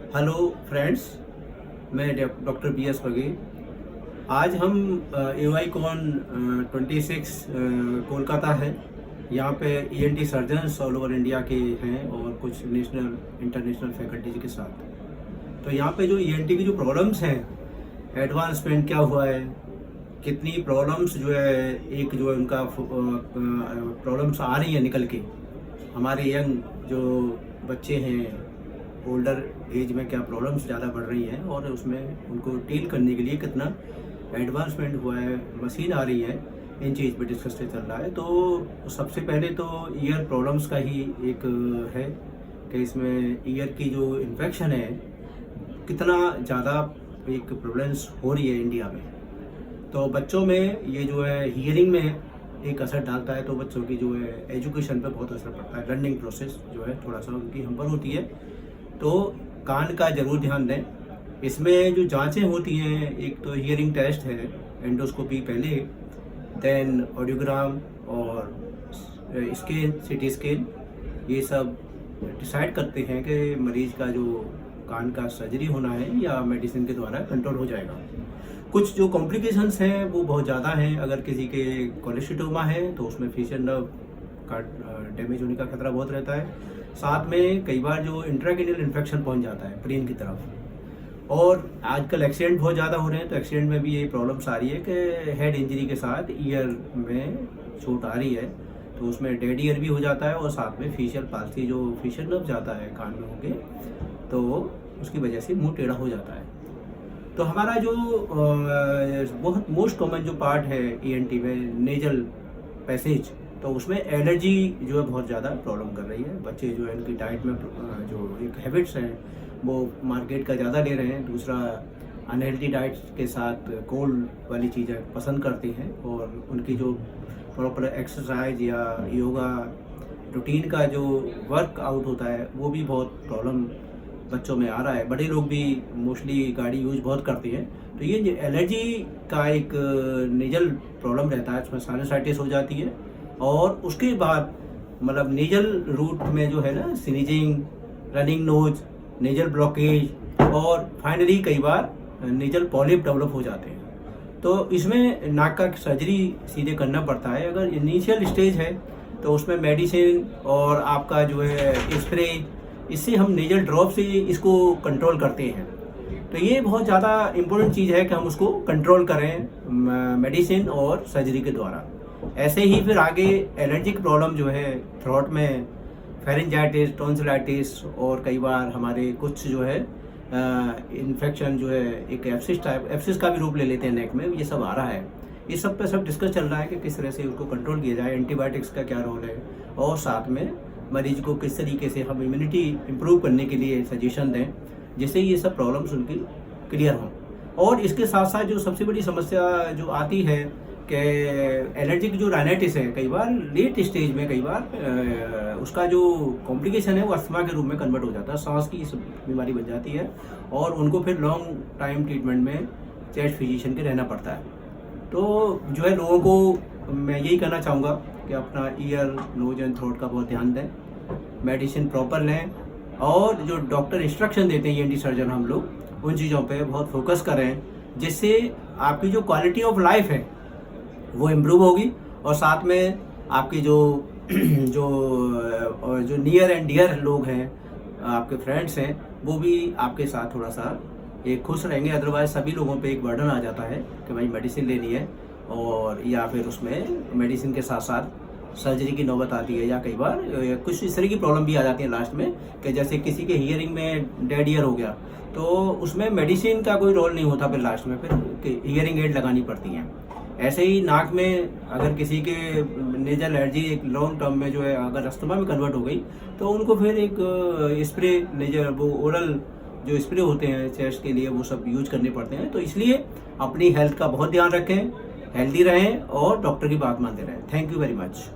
Hello friends, मैं doctor BS Baghel. आज हम AY कॉन 26 कोलकाता है। यहाँ पे ENT surgeons all over India के हैं और कुछ नेशनल इंटरनेशनल फैकल्टीज के साथ। तो यहाँ पे जो ENT की जो प्रॉब्लम्स हैं, एडवांसमेंट क्या हुआ है, कितनी प्रॉब्लम्स जो है, एक जो है उनका प्रॉब्लम्स आ रही है निकल के, हमारे यंग जो बच्चे हैं ओल्डर एज में क्या प्रॉब्लम्स ज़्यादा बढ़ रही हैं और उसमें उनको डील करने के लिए कितना एडवांसमेंट हुआ है, मशीन आ रही है, इन चीज़ पे डिस्कस चल रहा है। तो सबसे पहले तो ईयर प्रॉब्लम्स का ही एक है कि इसमें ईयर की जो इन्फेक्शन है कितना ज़्यादा एक प्रेवलेंस हो रही है इंडिया में। तो बच्चों में ये जो है हियरिंग में एक असर डालता है, तो बच्चों की जो है एजुकेशन पे बहुत असर पड़ता है, लर्निंग प्रोसेस जो है थोड़ा सा उनकी हमपर होती है। तो कान का ज़रूर ध्यान दें। इसमें जो जांचें होती हैं, एक तो हियरिंग टेस्ट है, एंडोस्कोपी पहले, देन ऑडियोग्राम और स्कैन, CT स्कैन, ये सब डिसाइड करते हैं कि मरीज़ का जो कान का सर्जरी होना है या मेडिसिन के द्वारा कंट्रोल हो जाएगा। कुछ जो कॉम्प्लिकेशंस हैं वो बहुत ज़्यादा हैं। अगर किसी के कोलेस्टिटोमा है तो उसमें फेशियल नर्व का डैमेज होने का खतरा बहुत रहता है। साथ में कई बार जो इंट्राक्रैनियल इन्फेक्शन पहुंच जाता है ब्रेन की तरफ। और आजकल एक्सीडेंट बहुत ज़्यादा हो रहे हैं, तो एक्सीडेंट में भी ये प्रॉब्लम्स आ रही है कि हेड इंजरी के साथ ईयर में चोट आ रही है, तो उसमें डेड ईयर भी हो जाता है और साथ में फेशियल पाल्सी, जो फेशियल नर्व जाता है कान में होके, तो उसकी वजह से मुंह टेढ़ा हो जाता है। तो हमारा जो बहुत मोस्ट कॉमन जो पार्ट है ENT में, नेजल पैसेज, तो उसमें एलर्जी जो है बहुत ज़्यादा प्रॉब्लम कर रही है। बच्चे जो है उनकी डाइट में जो एक हैबिट्स हैं वो मार्केट का ज़्यादा ले रहे हैं। दूसरा, अनहेल्दी डाइट के साथ कोल्ड वाली चीज़ें पसंद करती हैं और उनकी जो प्रॉपर एक्सरसाइज या योगा रूटीन का जो वर्कआउट होता है वो भी बहुत प्रॉब्लम बच्चों में आ रहा है। बड़े लोग भी मोस्टली गाड़ी यूज बहुत करते हैं। तो ये एलर्जी का एक नेजल प्रॉब्लम रहता है, उसमें साइनसाइटिस हो जाती है और उसके बाद मतलब नेजल रूट में जो है ना, sneezing, running nose, nasal blockage और फाइनली कई बार नेजल पॉलिप डेवलप हो जाते हैं। तो इसमें नाक का सर्जरी सीधे करना पड़ता है। अगर इनिशियल स्टेज है तो उसमें मेडिसिन और आपका जो है स्प्रे, इससे हम नेजल ड्रॉप से इसको कंट्रोल करते हैं। तो ये बहुत ज़्यादा इम्पोर्टेंट चीज़ है कि हम उसको कंट्रोल करें मेडिसिन और सर्जरी के द्वारा। ऐसे ही फिर आगे एलर्जिक प्रॉब्लम जो है थ्रोट में, फेरेंजाइटिस, टॉन्सिलाइटिस और कई बार हमारे कुछ जो है इन्फेक्शन जो है एक एप्सिस का भी रूप ले लेते हैं नेक में, ये सब आ रहा है। इस सब पे सब डिस्कस चल रहा है कि किस तरह से उसको कंट्रोल किया जाए, एंटीबायोटिक्स का क्या रोल है और साथ में मरीज को किस तरीके से हम इम्यूनिटी इम्प्रूव करने के लिए सजेशन दें, जिससे ये सब प्रॉब्लम्स उनकी क्लियर हों। और इसके साथ साथ जो सबसे बड़ी समस्या जो आती है कि एलर्जिक जो राइनाइटिस है, कई बार लेट स्टेज में कई बार उसका जो कॉम्प्लिकेशन है वो अस्थमा के रूप में कन्वर्ट हो जाता है, सांस की बीमारी बन जाती है और उनको फिर लॉन्ग टाइम ट्रीटमेंट में चेस्ट फिजिशियन के रहना पड़ता है। तो जो है लोगों को मैं यही कहना चाहूँगा कि अपना ईयर, नोज एंड थ्रोट का बहुत ध्यान दें, मेडिसिन प्रॉपर लें और जो डॉक्टर इंस्ट्रक्शन देते हैं ENT सर्जन, हम लोग उन चीज़ों पे बहुत फोकस करें, जिससे आपकी जो क्वालिटी ऑफ लाइफ है वो इम्प्रूव होगी और साथ में आपके जो जो नियर एंड डियर लोग हैं, आपके फ्रेंड्स हैं, वो भी आपके साथ थोड़ा सा एक खुश रहेंगे। अदरवाइज सभी लोगों पे एक बर्डन आ जाता है कि भाई मेडिसिन लेनी है, और या फिर उसमें मेडिसिन के साथ साथ सर्जरी की नौबत आती है, या कई बार कुछ इस तरह की प्रॉब्लम भी आ जाती है लास्ट में कि जैसे किसी के हियरिंग में डेड ईयर हो गया तो उसमें मेडिसिन का कोई रोल नहीं होता, फिर लास्ट में फिर हियरिंग एड लगानी पड़ती हैं। ऐसे ही नाक में अगर किसी के नेजल एलर्जी एक लॉन्ग टर्म में जो है अगर अस्थमा में कन्वर्ट हो गई तो उनको फिर एक स्प्रे, नेजल वो ओरल जो स्प्रे होते हैं चेस्ट के लिए, वो सब यूज करने पड़ते हैं। तो इसलिए अपनी हेल्थ का बहुत ध्यान रखें, हेल्दी रहें और डॉक्टर की बात मानते रहें। Thank you very much.